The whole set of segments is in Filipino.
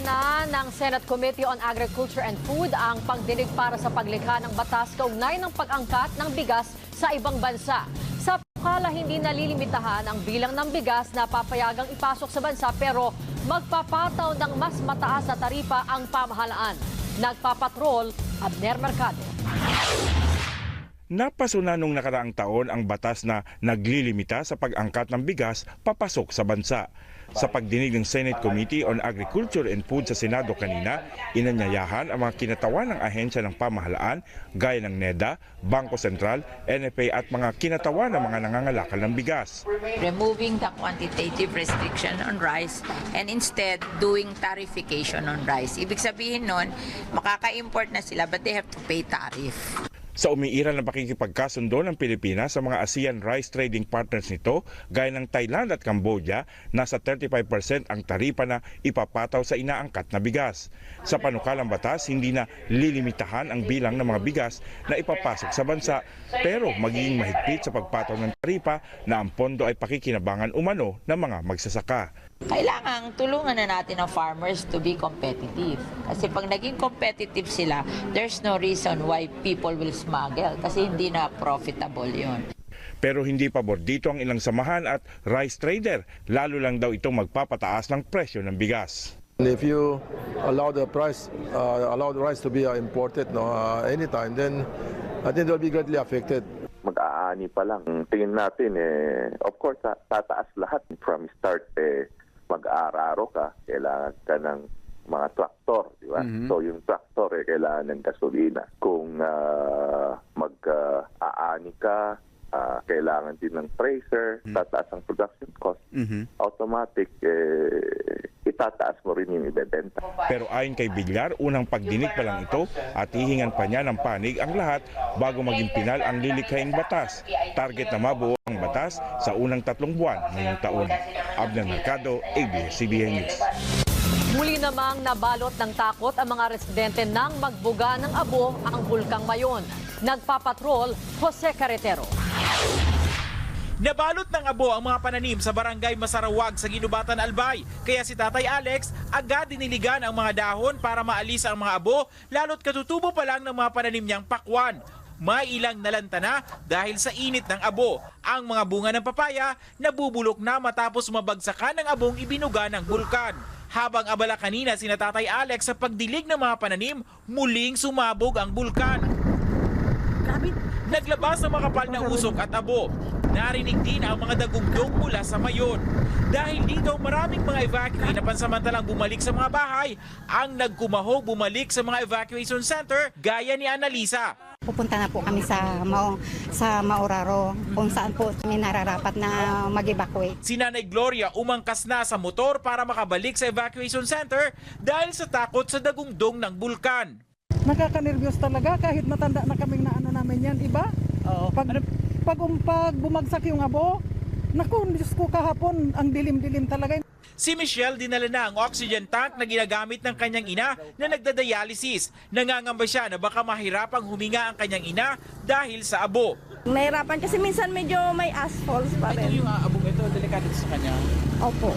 na ng Senate Committee on Agriculture and Food ang pagdinig para sa paglikha ng batas kaugnay ng pag-angkat ng bigas sa ibang bansa. Sa pukala, hindi nalilimitahan ang bilang ng bigas na papayagang ipasok sa bansa pero magpapataw ng mas mataas na taripa ang pamahalaan. Nagpapatrol, Abner Mercado. Napasuna nung nakaraang taon ang batas na naglilimita sa pag-angkat ng bigas papasok sa bansa. Sa pagdinig ng Senate Committee on Agriculture and Food sa Senado kanina, inanyayahan ang mga kinatawan ng ahensya ng pamahalaan gaya ng NEDA, Bangko Sentral, NFA at mga kinatawan ng mga nangangalakal ng bigas. Removing the quantitative restriction on rice and instead doing tarification on rice. Ibig sabihin nun, makaka-import na sila but they have to pay tariff. Sa umiiral na pakikipagkasundo ng Pilipinas sa mga ASEAN rice trading partners nito, gaya ng Thailand at Cambodia, nasa 35% ang taripa na ipapataw sa inaangkat na bigas. Sa panukalang batas, hindi na lilimitahan ang bilang ng mga bigas na ipapasok sa bansa, pero magiging mahigpit sa pagpataw ng taripa na ang pondo ay pakikinabangan umano ng mga magsasaka. Kailangan tulungan na natin ang farmers to be competitive. Kasi pag naging competitive sila, there's no reason why people will smuggle kasi hindi na profitable yon. Pero hindi pabor dito ang ilang samahan at rice trader, lalo lang daw itong magpapataas ng presyo ng bigas. If you allow the price, allow the rice to be imported anytime, then I think they'll be greatly affected. Mag-aani pa lang. Tingin natin, of course, tataas lahat from start. Mag-aararo ka, kailangan ka ng mga traktor, di ba? So yung traktor, kailangan ng gasolina. Kung mag-aani ka, kailangan din ng tracer, tataas ang production cost. Automatic, itataas mo rin yung ibebenta. Pero ayon kay Villar, unang pagdinig pa lang ito at hihingan pa niya ng panig ang lahat bago maging pinal ang lilikhaing batas. Target na mabuo ang batas sa unang 3 buwan ngayong taon. Abner Mercado, ABS-CBN News. Muli namang nabalot ng takot ang mga residente ng magbuga ng abo ang Bulkang Mayon. Nagpapatrol, Jose Carretero. Nabalot ng abo ang mga pananim sa barangay Masarawag sa Ginubatan, Albay. Kaya si Tatay Alex agad diniligan ang mga dahon para maalis ang mga abo, lalo't katutubo pa lang ng mga pananim niyang pakwan. May ilang nalanta na dahil sa init ng abo. Ang mga bunga ng papaya nabubulok na matapos mabagsakan ng abong ibinuga ng bulkan. Habang abala kanina sina Tatay Alex sa pagdilig ng mga pananim, muling sumabog ang bulkan. Naglabas ng makapal na usok at abo. Narinig din ang mga dagugdong mula sa Mayon. Dahil dito maraming mga evacuee na pansamantalang bumalik sa mga bahay ang nagkumahog bumalik sa mga evacuation center gaya ni Annalisa. Pupunta na po kami sa Mauraro kung saan po kami nararapat na mag-evacuate. Si Nanay Gloria umangkas na sa motor para makabalik sa evacuation center dahil sa takot sa dagungdong ng bulkan. Nakaka-nervyos talaga kahit matanda na kaming namin yan, iba? Oo. Pag bumagsak yung abo, naku, Diyos ko kahapon, ang dilim-dilim talaga. Si Michelle dinala na ang oxygen tank na ginagamit ng kanyang ina na nagdadialysis. Nangangamba siya na baka mahirapang huminga ang kanyang ina dahil sa abo. Nahirapan kasi minsan medyo may asphalt pa rin. Ito yung abong ito, delikado sa kanya? Opo.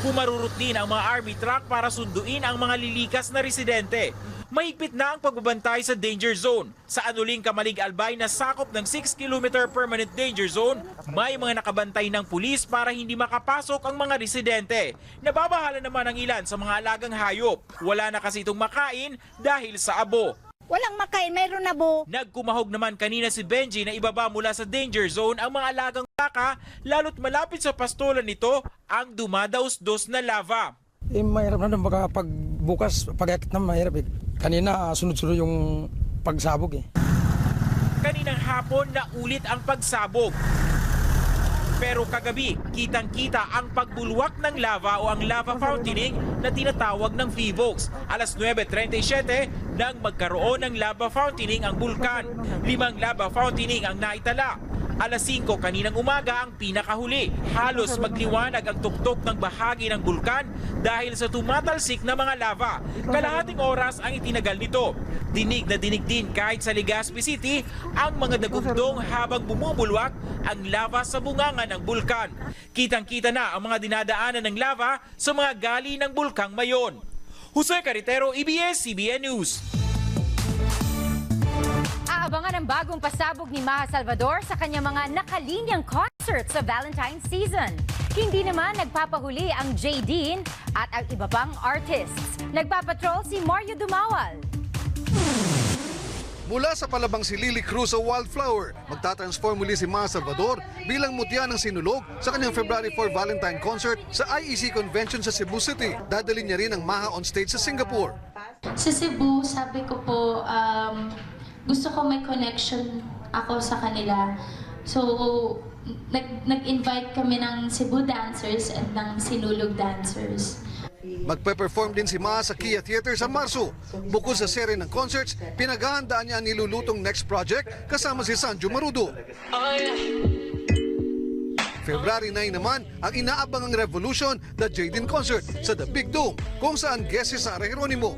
Pumarurot din ang mga army truck para sunduin ang mga lilikas na residente. Mahigpit na ang pagbabantay sa danger zone. Sa Anuling, Kamalig, Albay na sakop ng 6-kilometer permanent danger zone, may mga nakabantay ng pulis para hindi makapasok ang mga residente. Nababahala naman ang ilan sa mga alagang hayop. Wala na kasi itong makain dahil sa abo. Walang makain, mayroon na bo. Nagkumahog naman kanina si Benji na ibaba mula sa danger zone ang mga alagang baka, lalo't malapit sa pastolan nito ang dumadaos-dos na lava. Mahirap na doon, baka pagbukas, pag-akit na mahirap eh. Kanina sunod-sunod yung pagsabog eh. Kaninang hapon na ulit ang pagsabog. Pero kagabi, kitang-kita ang pagbulwak ng lava o ang lava fountaining na tinatawag ng PHIVOLCS. Alas 9:37 nang magkaroon ng lava fountaining ang bulkan. 5 lava fountaining ang naitala. Alas 5 kaninang umaga ang pinakahuli. Halos magliwanag ang tuktok ng bahagi ng bulkan dahil sa tumatalsik na mga lava. Kalahating oras ang itinagal nito. Dinig na dinig din kahit sa Legazpi City ang mga dagugdong habang bumubulwak ang lava sa bunganga ng bulkan. Kitang-kita na ang mga dinadaanan ng lava sa mga gali ng Bulkang Mayon. Jose Carretero, ABS-CBN News. Aabangan ang bagong pasabog ni Maha Salvador sa kanyang mga nakalinyang concert sa Valentine's season. Hindi naman nagpapahuli ang J. Dean at ang iba pang artists. Nagpapatrol si Mario Dumawal. Mula sa palabang si Lily Cruz sa Wildflower, magtatransform muli si Maha Salvador bilang mutya ng sinulog sa kanyang February 4 Valentine concert sa IEC Convention sa Cebu City. Dadalhin niya rin ang Maha on stage sa Singapore. Sa Cebu, sabi ko po, gusto ko may connection ako sa kanila. So, nag-invite kami ng Cebu dancers at ng Sinulog dancers. Magpe-perform din si Maha sa Kia Theater sa Marso. Bukod sa serye ng concerts, pinaghahandaan niya ang nilulutong next project kasama si Sanjo Marudo. February 9 naman ang inaabangang Revolution The Jaden Concert sa The Big Dome kung saan guest si Sara Geronimo.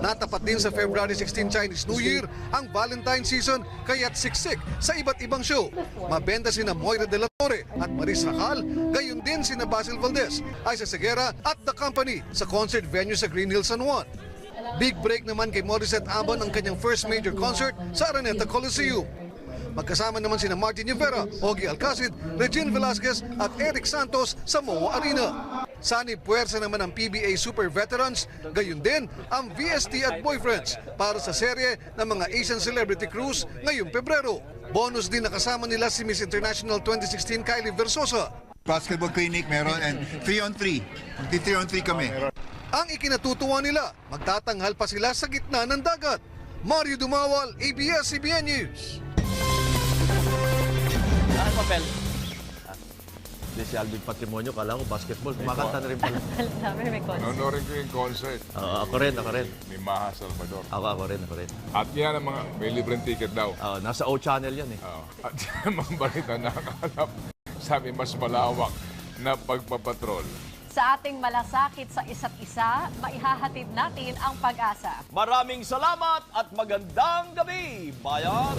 Natapat din sa February 16 Chinese New Year ang Valentine season kaya't siksik sa iba't ibang show. Mabenta sina Moira de la Torre at Maris Racal, gayon din sina Basil Valdez, Isa Seguera at The Company sa concert venue sa Green Hills, San Juan. Big break naman kay Morissette Abon ang kanyang first major concert sa Araneta Coliseum. Magkasama naman sina Martin Rivera, Ogie Alcacid, Regine Velasquez at Eric Santos sa MOA Arena. Sani puwersa naman ang PBA Super Veterans, gayon din ang VST at Boyfriends para sa serye ng mga Asian Celebrity Cruise ngayong Pebrero. Bonus din nakasama nila si Miss International 2016 Kylie Versosa. Basketball clinic meron and 3-on-3. Magti-3-on-3 kami. Ang ikinatutuwa nila, magtatanghal pa sila sa gitna ng dagat. Mario Dumawal, ABS-CBN News. Ano papel? Hindi si Alvin Patrimonio, kala ko basketball. Kumakanta na rin pala. Honorin ko yung concert. Ako rin. Ni Maha Salvador. Ako rin. At yan ang mga, may libreng ticket daw. Nasa O-Channel yan eh. At yan ang mga balita nakakalap. Sabi, mas malawak na pagpapatrol. Sa ating malasakit sa isa't isa, maihahatid natin ang pag-asa. Maraming salamat at magandang gabi, bayan!